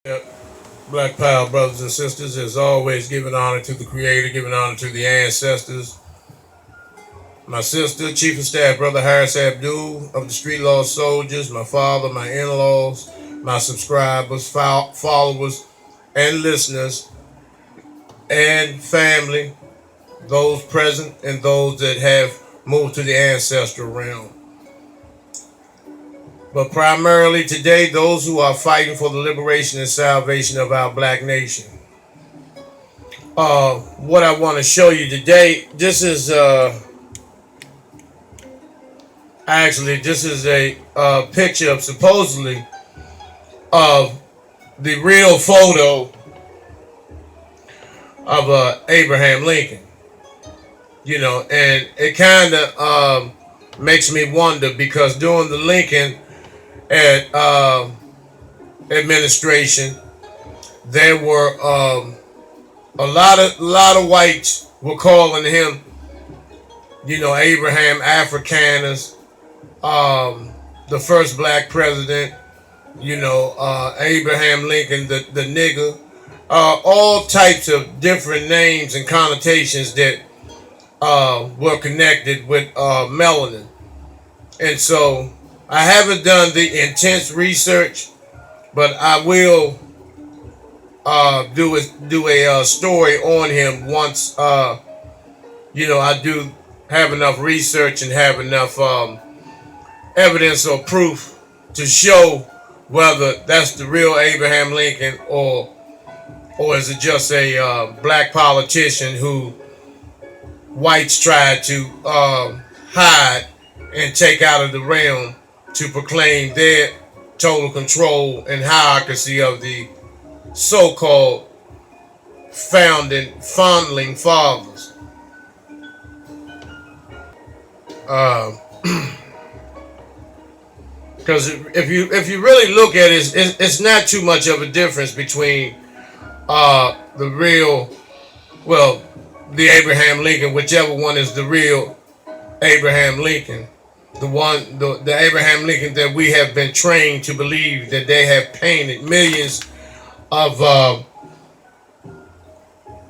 Yep. Black Power, brothers and sisters, as always, giving honor to the Creator, giving honor to the ancestors. My sister, Chief of Staff, Brother Harris Abdul of the Street Law Soldiers, my father, my in-laws, my subscribers, followers, and listeners, and family, those present and those that have moved to the ancestral realm. But primarily today, those who are fighting for the liberation and salvation of our black nation. What I want to show you today, this is a picture of supposedly of the real photo of Abraham Lincoln. And it kind of makes me wonder, because during the Lincoln administration, there were a lot of whites were calling him, Abraham Africanus, the first black president, Abraham Lincoln, the nigger, all types of different names and connotations that were connected with melanin. And so I haven't done the intense research, but I will do a story on him once I do have enough research and have enough evidence or proof to show whether that's the real Abraham Lincoln or is it just a black politician who whites tried to hide and take out of the realm to proclaim their total control and hierarchy of the so-called founding fathers. Because if you really look at it, it's not too much of a difference between the Abraham Lincoln, whichever one is the real Abraham Lincoln. The Abraham Lincoln that we have been trained to believe that they have painted millions of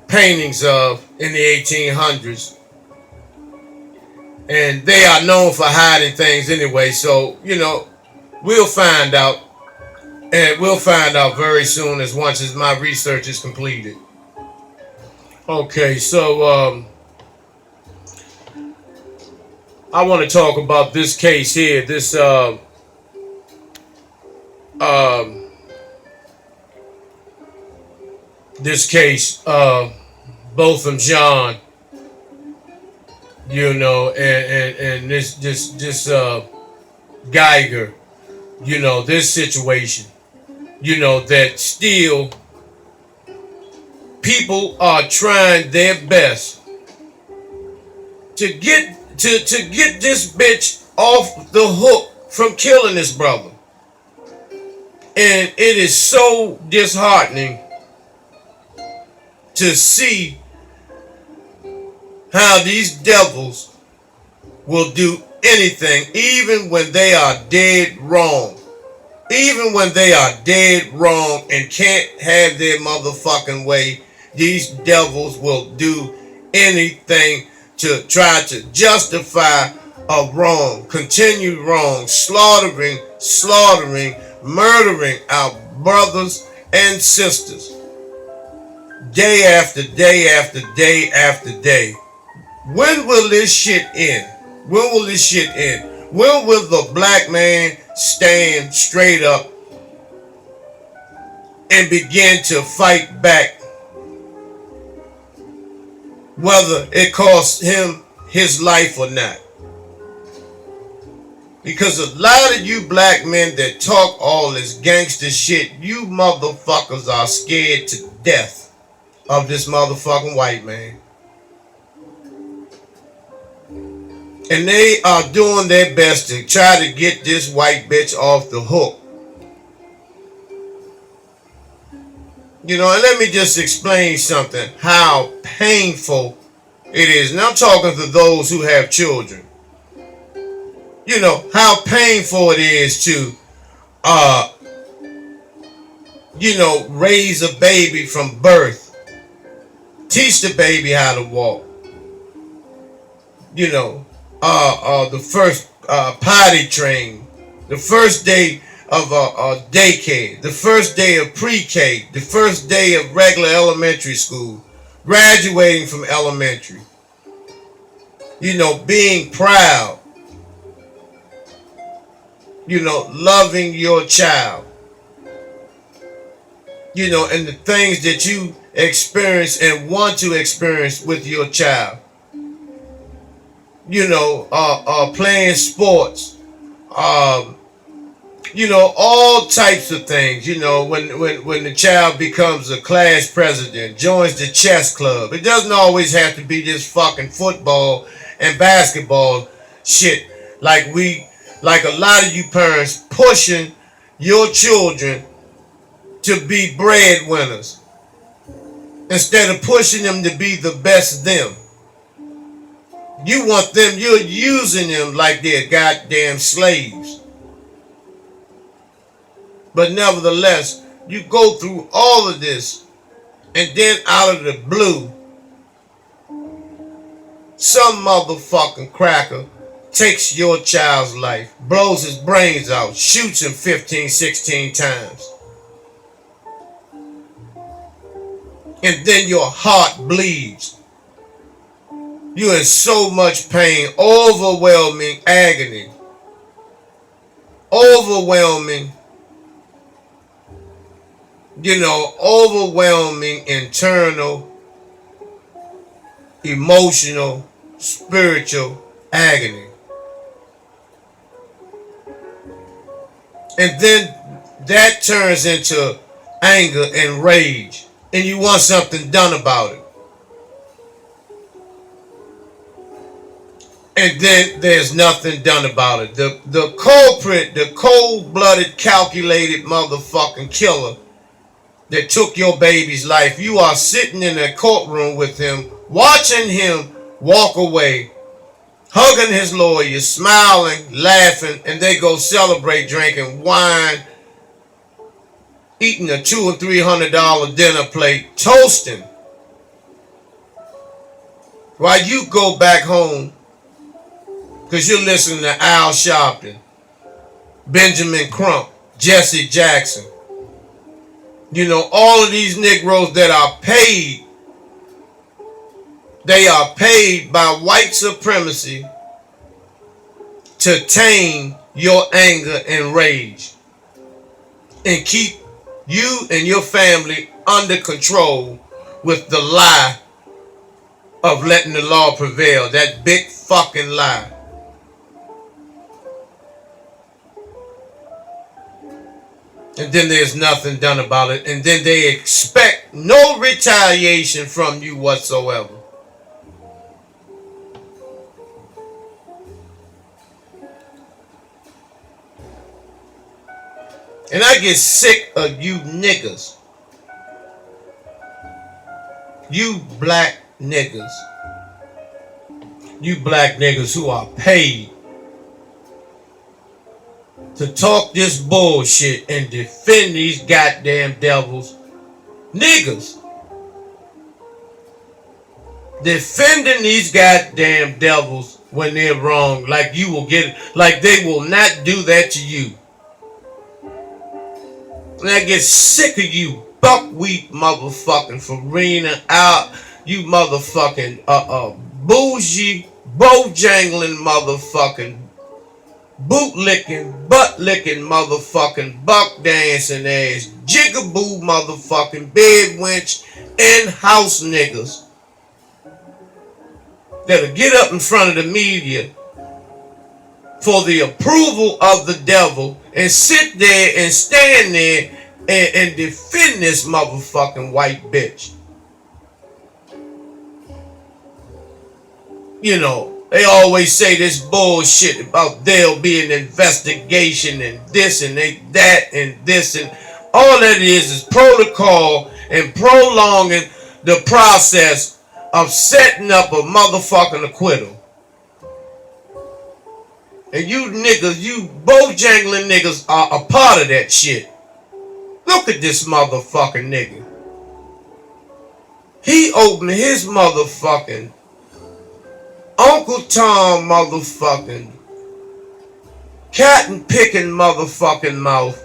paintings of in the 1800s. And they are known for hiding things anyway, so, we'll find out. And we'll find out very soon once my research is completed. Okay, so I want to talk about this case here. This this case, Botham John, and this Geiger, this situation, that still people are trying their best to get this bitch off the hook from killing this brother. And it is so disheartening to see how these devils will do anything, even when they are dead wrong. Even when they are dead wrong and can't have their motherfucking way, these devils will do anything to try to justify a wrong, continued wrong, slaughtering, murdering our brothers and sisters. Day after day after day after day. When will this shit end? When will this shit end? When will the black man stand straight up and begin to fight back, whether it costs him his life or not? Because a lot of you black men that talk all this gangster shit, you motherfuckers are scared to death of this motherfucking white man. And they are doing their best to try to get this white bitch off the hook. And let me just explain something, how painful it is. And I'm talking to those who have children. How painful it is to raise a baby from birth, teach the baby how to walk, the first potty train, the first day of daycare, the first day of pre-K, the first day of regular elementary school, graduating from elementary, being proud, loving your child, and the things that you experience and want to experience with your child. Playing sports, all types of things. When the child becomes a class president, joins the chess club. It doesn't always have to be this fucking football and basketball shit like a lot of you parents pushing your children to be breadwinners instead of pushing them to be the best them. You want them, you're using them like they're goddamn slaves. But nevertheless, you go through all of this, and then out of the blue, some motherfucking cracker takes your child's life, blows his brains out, shoots him 15, 16 times. And then your heart bleeds. You're in so much pain, overwhelming agony, overwhelming internal, emotional, spiritual agony. And then that turns into anger and rage, and you want something done about it. And then there's nothing done about it. The culprit, the cold-blooded, calculated motherfucking killer that took your baby's life, you are sitting in a courtroom with him, watching him walk away, hugging his lawyer, smiling, laughing, and they go celebrate, drinking wine, eating a $200 and $300 dinner plate, toasting, while you go back home because you're listening to Al Sharpton, Benjamin Crump, Jesse Jackson. All of these Negroes that are paid, they are paid by white supremacy to tame your anger and rage and keep you and your family under control with the lie of letting the law prevail. That big fucking lie. And then there's nothing done about it. And then they expect no retaliation from you whatsoever. And I get sick of you niggas. You black niggas. You black niggas who are paid to talk this bullshit and defend these goddamn devils. Niggas. Defending these goddamn devils when they're wrong, like you will get it, like they will not do that to you. And I get sick of you buckwheat motherfucking Farina out, you motherfucking bougie, bojangling motherfucking boot licking, butt licking motherfucking buck dancing ass, jigaboo motherfucking bed wench and house niggas that'll get up in front of the media for the approval of the devil and sit there and stand there and defend this motherfucking white bitch. They always say this bullshit about there'll be an investigation and this and that and this, and all that is protocol and prolonging the process of setting up a motherfucking acquittal. And you niggas, you bojangling niggas are a part of that shit. Look at this motherfucking nigga. He opened his motherfucking Uncle Tom motherfucking cotton picking motherfucking mouth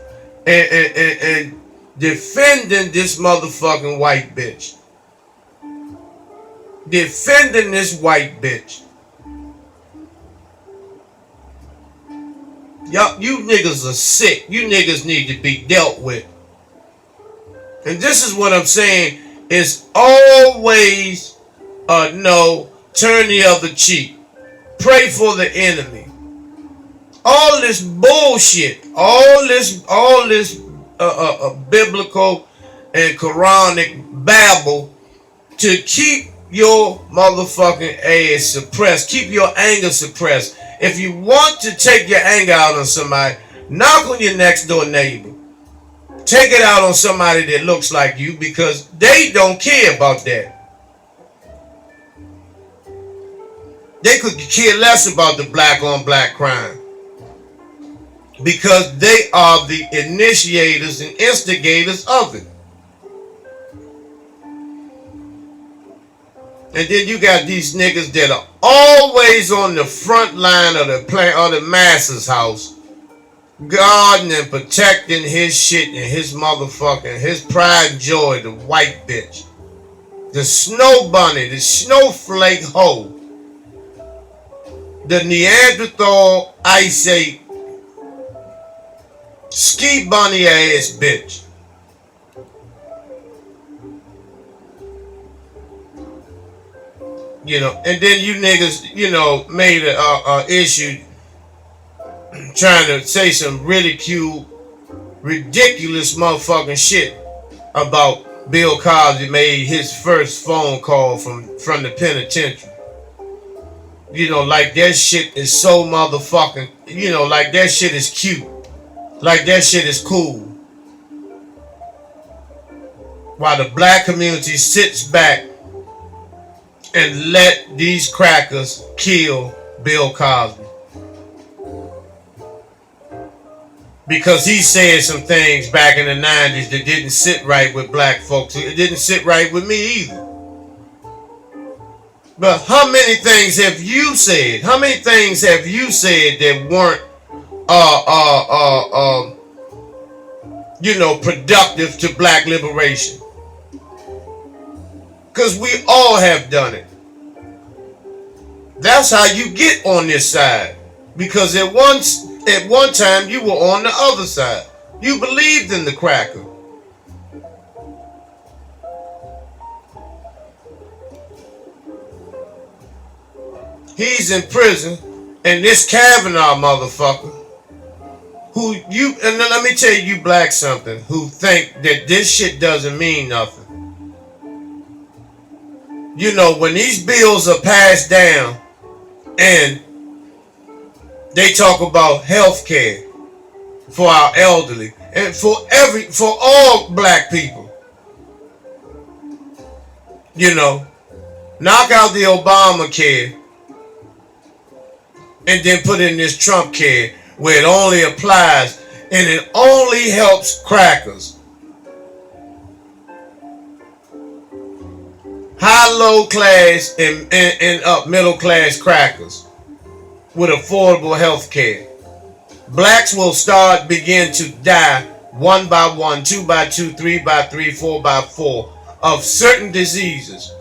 and defending this motherfucking white bitch. Defending this white bitch. Y'all, you niggas are sick. You niggas need to be dealt with. And this is what I'm saying. It's always no, turn the other cheek. Pray for the enemy. All this bullshit, all this biblical and Quranic babble to keep your motherfucking ass suppressed, keep your anger suppressed. If you want to take your anger out on somebody, knock on your next door neighbor. Take it out on somebody that looks like you, because they don't care about that. They could care less about the black on black crime, because they are the initiators and instigators of it. And then you got these niggas that are always on the front line of the masses' house, guarding and protecting his shit and his motherfucking, his pride and joy, the white bitch. The snow bunny, the snowflake hoe. The Neanderthal Ice Age ski bunny ass bitch. You know, and then you niggas, you know, made a issue trying to say some ridiculous motherfucking shit about Bill Cosby made his first phone call from the penitentiary. You know, like that shit is so motherfucking, you know, like that shit is cute. Like that shit is cool. While the black community sits back and let these crackers kill Bill Cosby. Because he said some things back in the 90s that didn't sit right with black folks. It didn't sit right with me either. But how many things have you said? How many things have you said that weren't you know, productive to black liberation? Because we all have done it. That's how you get on this side. Because at one time you were on the other side. You believed in the cracker. He's in prison, and this Kavanaugh motherfucker, who you, and let me tell you black something, who think that this shit doesn't mean nothing. You know, when these bills are passed down and they talk about health care for our elderly and for all black people, you know, knock out the Obamacare and then put in this Trump care where it only applies and it only helps crackers. High, low class and up middle class crackers with affordable health care. Blacks will begin to die 1 by 1, 2 by 2, 3 by 3, 4 by 4 of certain diseases.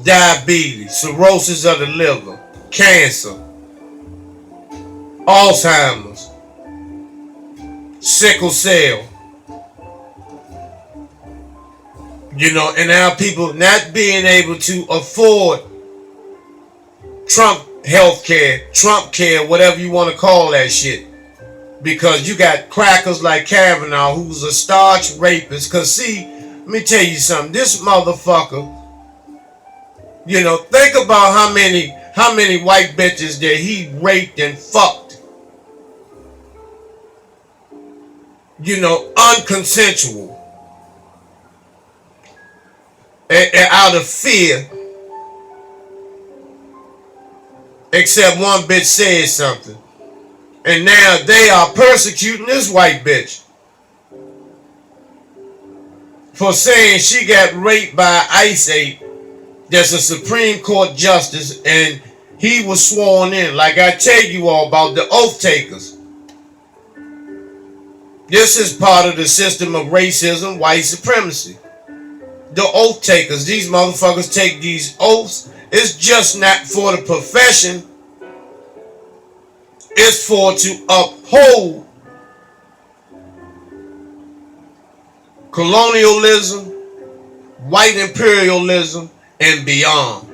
Diabetes, cirrhosis of the liver, cancer, Alzheimer's, sickle cell. You know, and now people not being able to afford Trump health care, Trump care, whatever you want to call that shit. Because you got crackers like Kavanaugh, who's a starch rapist. Because see, let me tell you something. This motherfucker, you know, think about how many white bitches that he raped and fucked. You know, unconsensual. And out of fear. Except one bitch said something. And now they are persecuting this white bitch for saying she got raped by Ice 8. That's a Supreme Court justice, and he was sworn in. Like I tell you all about the oath takers. This is part of the system of racism, white supremacy. The oath takers, these motherfuckers take these oaths. It's just not for the profession. It's for to uphold colonialism, white imperialism, and beyond.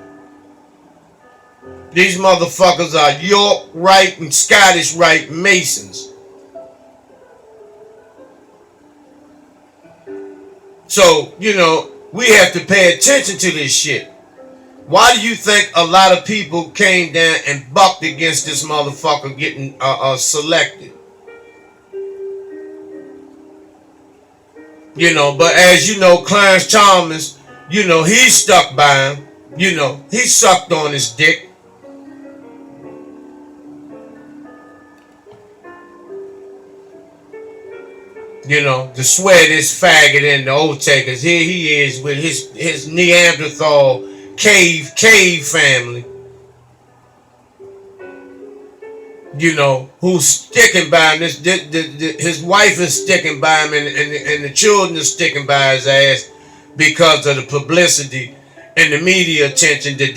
These motherfuckers are York Rite and Scottish Rite Masons. So, we have to pay attention to this shit. Why do you think a lot of people came down and bucked against this motherfucker getting selected? But as you know, Clarence Chalmers, he stuck by him. He sucked on his dick. To swear this faggot in the oath takers. Here he is with his Neanderthal cave family. Who's sticking by him. His wife is sticking by him, and the children are sticking by his ass because of the publicity and the media attention that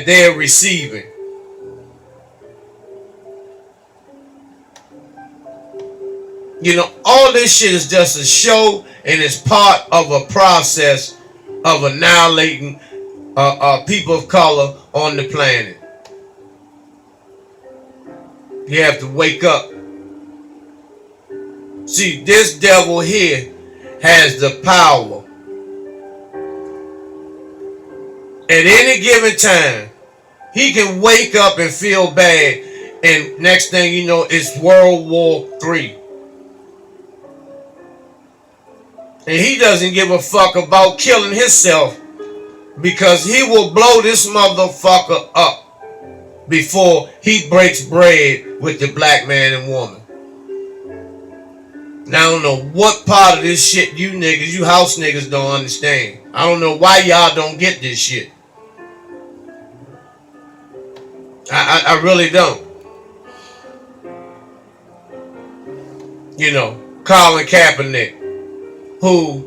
they're receiving. All this shit is just a show, and it's part of a process of annihilating people of color on the planet. You have to wake up. See, this devil here has the power. At any given time, he can wake up and feel bad, and next thing you know, it's World War III. And he doesn't give a fuck about killing himself, because he will blow this motherfucker up before he breaks bread with the black man and woman. Now I don't know what part of this shit you house niggas don't understand. I don't know why y'all don't get this shit. I really don't. Colin Kaepernick, who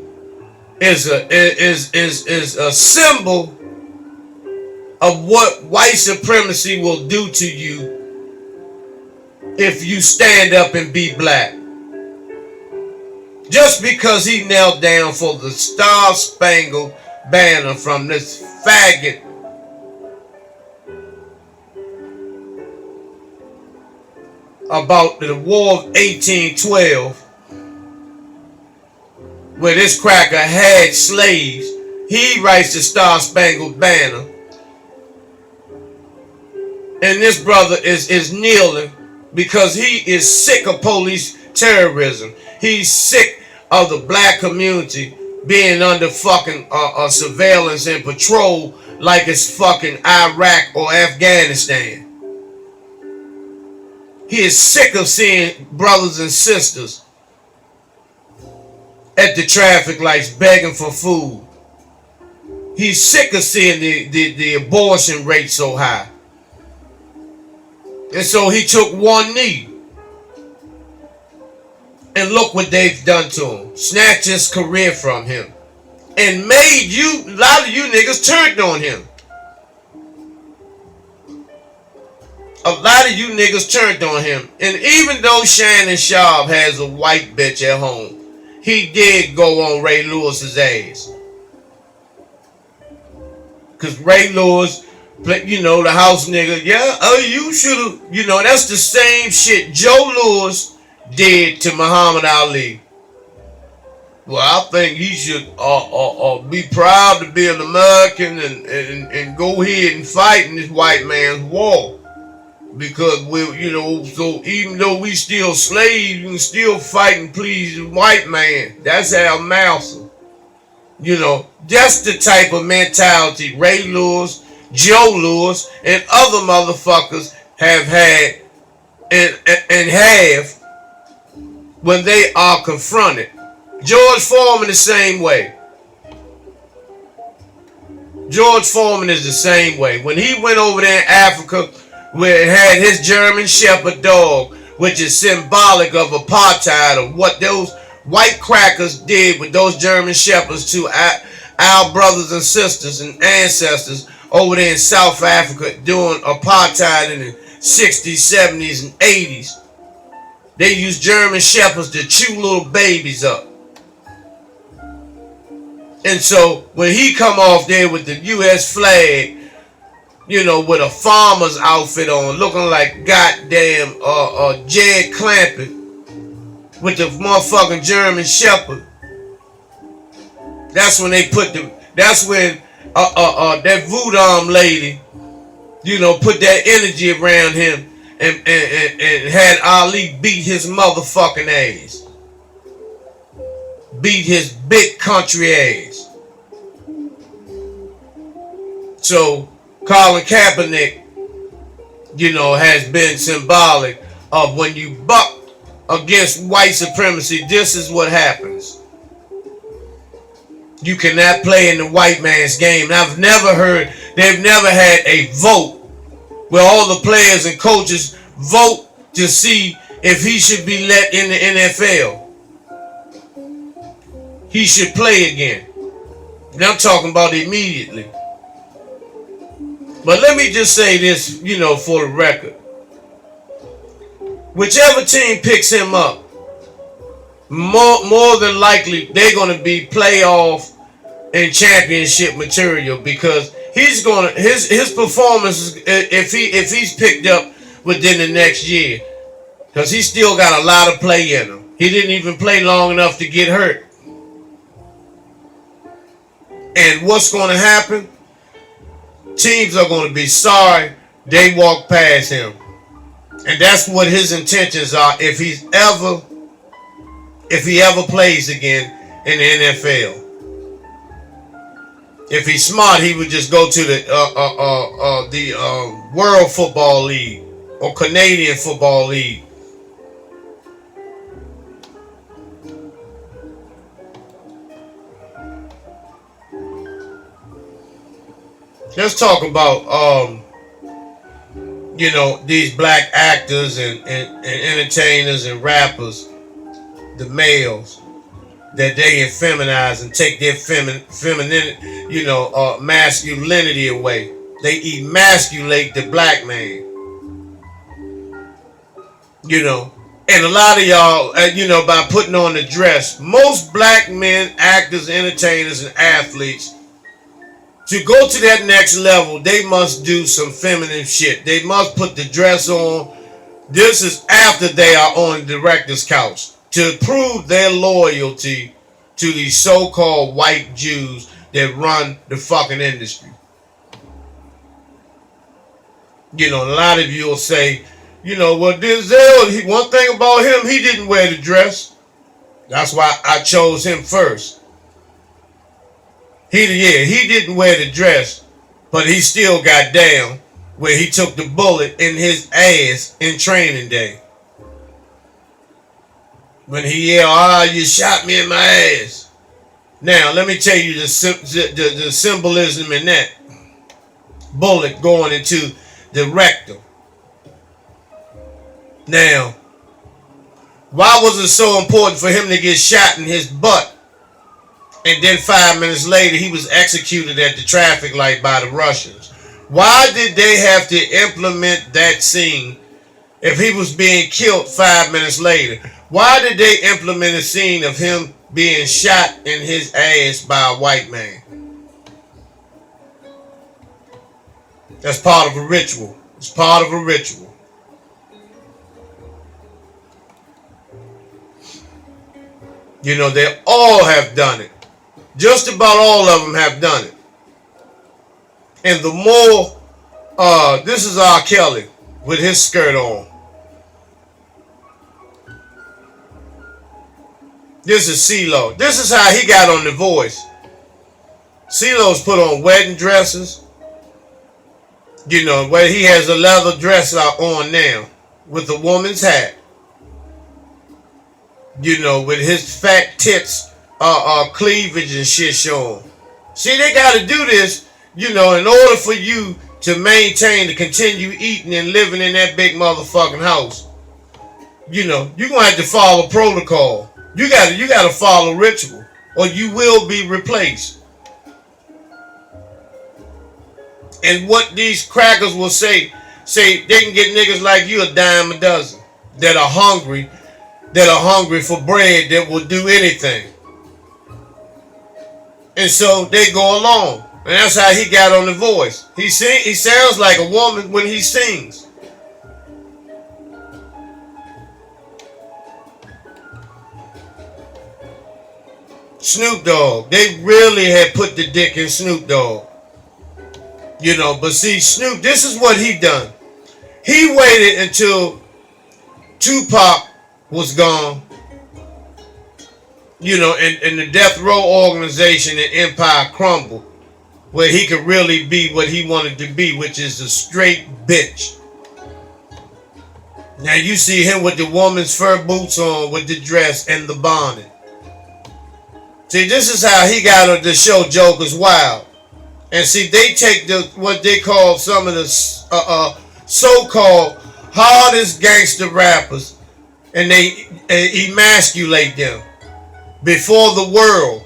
is a symbol of what white supremacy will do to you if you stand up and be black. Just because he knelt down for the Star-Spangled Banner from this faggot about the War of 1812, where this cracker had slaves, he writes the Star-Spangled Banner. And this brother is kneeling because he is sick of police terrorism. He's sick of the black community being under fucking surveillance and patrol like it's fucking Iraq or Afghanistan. He is sick of seeing brothers and sisters at the traffic lights begging for food. He's sick of seeing the abortion rate so high. And so he took one knee. And look what they've done to him. Snatched his career from him. And made a lot of you niggas turned on him. A lot of you niggas turned on him. And even though Shannon Sharp has a white bitch at home, he did go on Ray Lewis's ass. Because Ray Lewis, the house nigga, you should have, that's the same shit Joe Louis did to Muhammad Ali. Well, I think he should be proud to be an American and go ahead and fight in this white man's war. Because so even though we still slaves, we can still fight and please the white man. That's our master. That's the type of mentality Ray Lewis, Joe Louis, and other motherfuckers have had and have when they are confronted. George Foreman the same way. George Foreman is the same way. When he went over there in Africa, where it had his German Shepherd dog, which is symbolic of apartheid, of what those white crackers did with those German Shepherds to our brothers and sisters and ancestors over there in South Africa during apartheid in the 60s, 70s, and 80s. They used German Shepherds to chew little babies up. And so when he come off there with the U.S. flag, you know, with a farmer's outfit on, looking like goddamn Jed Clampett with the motherfucking German Shepherd, that's when they put the, that's when that Botham lady, you know, put that energy around him and had Ali beat his motherfucking ass. Beat his big country ass. So Colin Kaepernick, you know, has been symbolic of when you buck against white supremacy, this is what happens. You cannot play in the white man's game. And I've never heard, they've never had a vote where all the players and coaches vote to see if he should be let in the NFL. He should play again. And I'm talking about immediately. But let me just say this, you know, for the record. Whichever team picks him up, more than likely they're going to be playoff and championship material, because he's going to, his performance, if he's picked up within the next year, because he's still got a lot of play in him. He didn't even play long enough to get hurt. And what's going to happen? Teams are going to be sorry they walked past him. And that's what his intentions are if he ever plays again in the NFL. If he's smart, he would just go to the World Football League or Canadian Football League. Let's talk about you know, these black actors and entertainers and rappers, the males, that they effeminize and take their feminine, you know, masculinity away. They emasculate the black man. You know, and a lot of y'all, you know, by putting on the dress, most black men, actors, entertainers, and athletes, to go to that next level, they must do some feminine shit. They must put the dress on. This is after they are on the director's couch, to prove their loyalty to these so-called white Jews that run the fucking industry. You know, a lot of you will say, you know, well, Denzel, one thing about him, he didn't wear the dress. That's why I chose him first. He didn't wear the dress, but he still got down where he took the bullet in his ass in Training Day. When he yelled, you shot me in my ass. Now, let me tell you the symbolism in that. Bullet going into the rectum. Now, why was it so important for him to get shot in his butt? And then 5 minutes later, he was executed at the traffic light by the Russians. Why did they have to implement that scene if he was being killed 5 minutes later? Why did they implement a scene of him being shot in his ass by a white man? That's part of a ritual. It's part of a ritual. You know, they all have done it. Just about all of them have done it. And the more, this is R. Kelly with his skirt on. This is CeeLo. This is how he got on The Voice. CeeLo's put on wedding dresses. You know, where he has a leather dress on now. with a woman's hat, with his fat tits, cleavage and shit showing. See, they got to do this, in order for you to maintain, to continue eating and living in that big motherfucking house. You're gonna have to follow protocol. You gotta follow ritual, or you will be replaced. And what these crackers will say they can get niggas like you a dime a dozen that are hungry for bread, that will do anything. And so they go along. And that's how he got on The Voice. He sounds like a woman when he sings. Snoop Dogg. They really had put the dick in Snoop Dogg. But see, Snoop, this is what he done. He waited until Tupac was gone, and the death row organization and empire crumbled, where he could really be what he wanted to be, which is a straight bitch. Now you see him with the woman's fur boots on, with the dress and the bonnet. See, this is how he got on the show Joker's Wild. And see, they take what they call some of the so-called hardest gangster rappers, and they emasculate them before the world.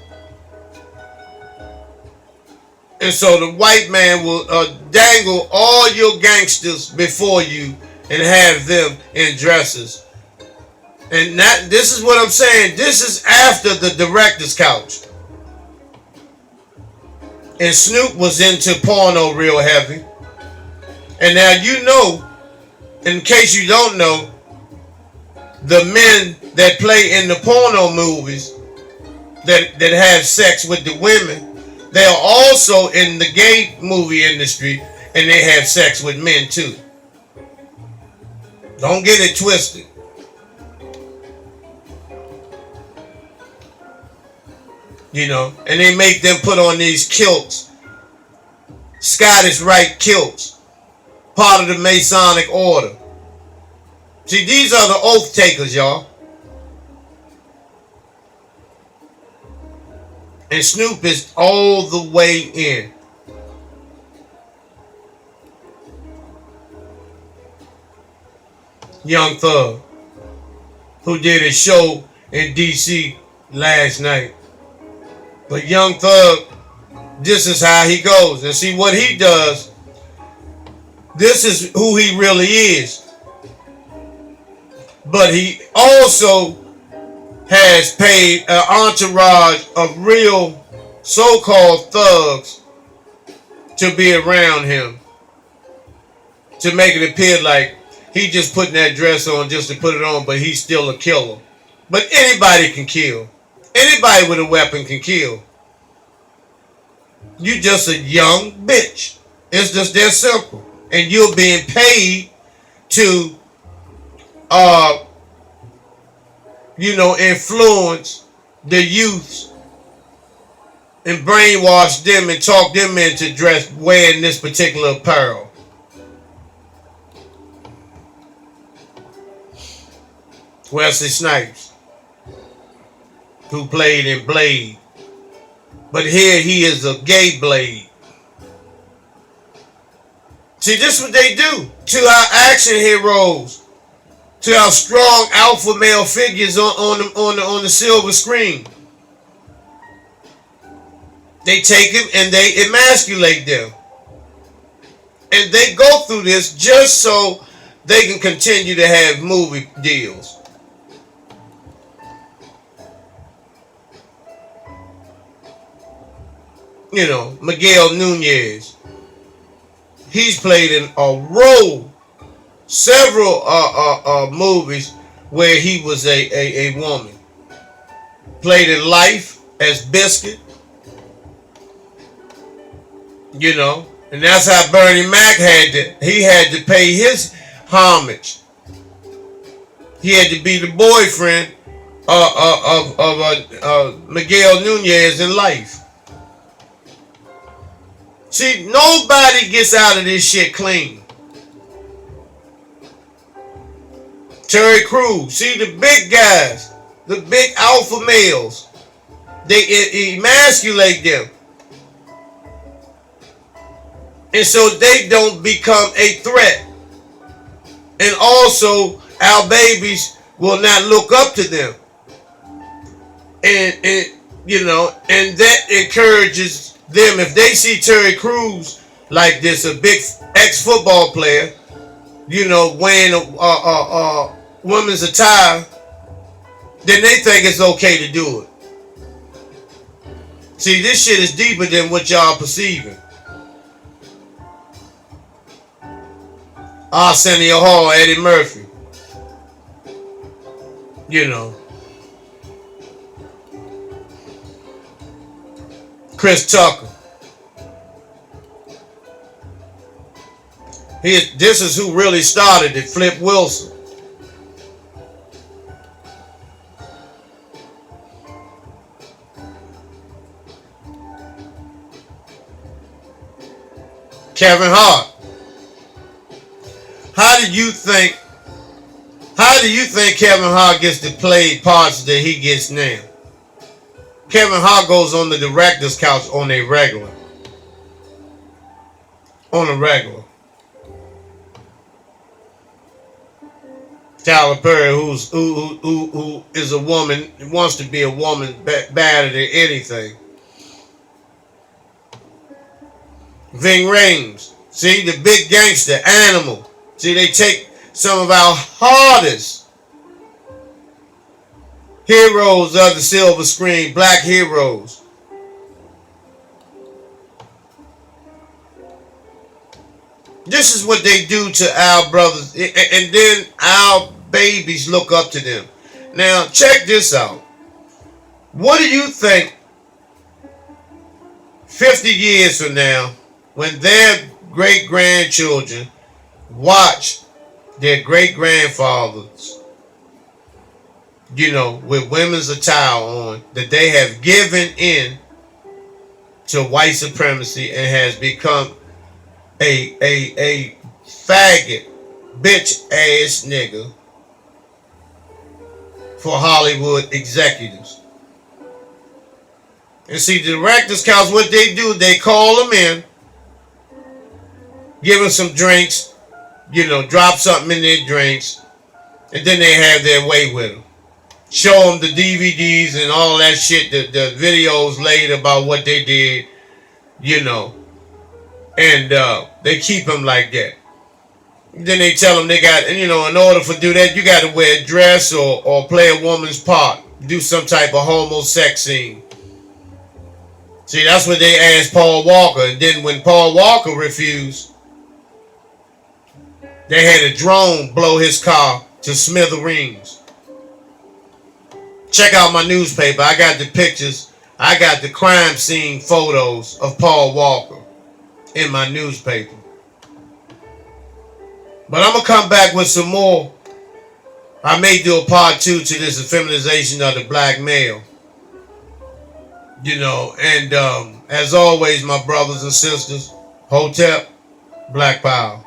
And so the white man will dangle all your gangsters before you and have them in dresses. And this is what I'm saying. This is after the director's couch. And Snoop was into porno real heavy. And now in case you don't know, the men that play in the porno movies that have sex with the women, they are also in the gay movie industry, and they have sex with men too. Don't get it twisted. And they make them put on these kilts, Scottish Rite kilts, part of the Masonic order. See, these are the oath takers, y'all. And Snoop is all the way in. Young Thug, who did a show in DC last night. But Young Thug, this is how he goes. And see what he does, this is who he really is. But he also has paid an entourage of real so-called thugs to be around him, to make it appear like he just putting that dress on just to put it on, but he's still a killer. But anybody can kill. Anybody with a weapon can kill. You just a young bitch. It's just that simple. And you're being paid to influence the youths and brainwash them and talk them into wearing this particular apparel. Wesley Snipes, who played in Blade. But here he is a gay Blade. See, this is what they do to our action heroes, to our strong alpha male figures on the silver screen. They take them and they emasculate them. And they go through this just so they can continue to have movie deals. Miguel Nunez. He's played in several movies where he was a woman. Played in Life as Biscuit. And that's how Bernie Mac had to pay his homage. He had to be the boyfriend of Miguel Nunez in Life. See, nobody gets out of this shit clean. Terry Crews. See, the big guys, the big alpha males, they emasculate them. And so they don't become a threat. And also, our babies will not look up to them. And and that encourages them. If they see Terry Crews like this, a big ex-football player, wearing a women's attire, then they think it's okay to do it. See, this shit is deeper than what y'all perceiving. Arsenio Hall, Eddie Murphy. Chris Tucker. This is who really started it, Flip Wilson. Kevin Hart. How do you think Kevin Hart gets to play parts that he gets now? Kevin Hart goes on the director's couch on a regular. Tyler Perry, who is a woman, wants to be a woman badder than anything. Ving Rhames. See, the big gangster, Animal. See, they take some of our hardest heroes of the silver screen, black heroes. This is what they do to our brothers, and then our babies look up to them. Now, check this out. What do you think 50 years from now, when their great-grandchildren watch their great-grandfathers, with women's attire on, that they have given in to white supremacy and has become a faggot, bitch ass nigga for Hollywood executives? And see, the director's couch, what they do, they call them in, give them some drinks, drop something in their drinks, and then they have their way with them. Show them the DVDs and all that shit, the videos later about what they did, and they keep them like that. Then they tell them they got, in order for do that, you got to wear a dress or play a woman's part, do some type of homo sex scene. See, that's what they asked Paul Walker, and then when Paul Walker refused, they had a drone blow his car to smithereens. Check out my newspaper. I got the pictures. I got the crime scene photos of Paul Walker in my newspaper. But I'm going to come back with some more. I may do a part 2 to this effeminization of the black male. And as always, my brothers and sisters, Hotep, Black Power.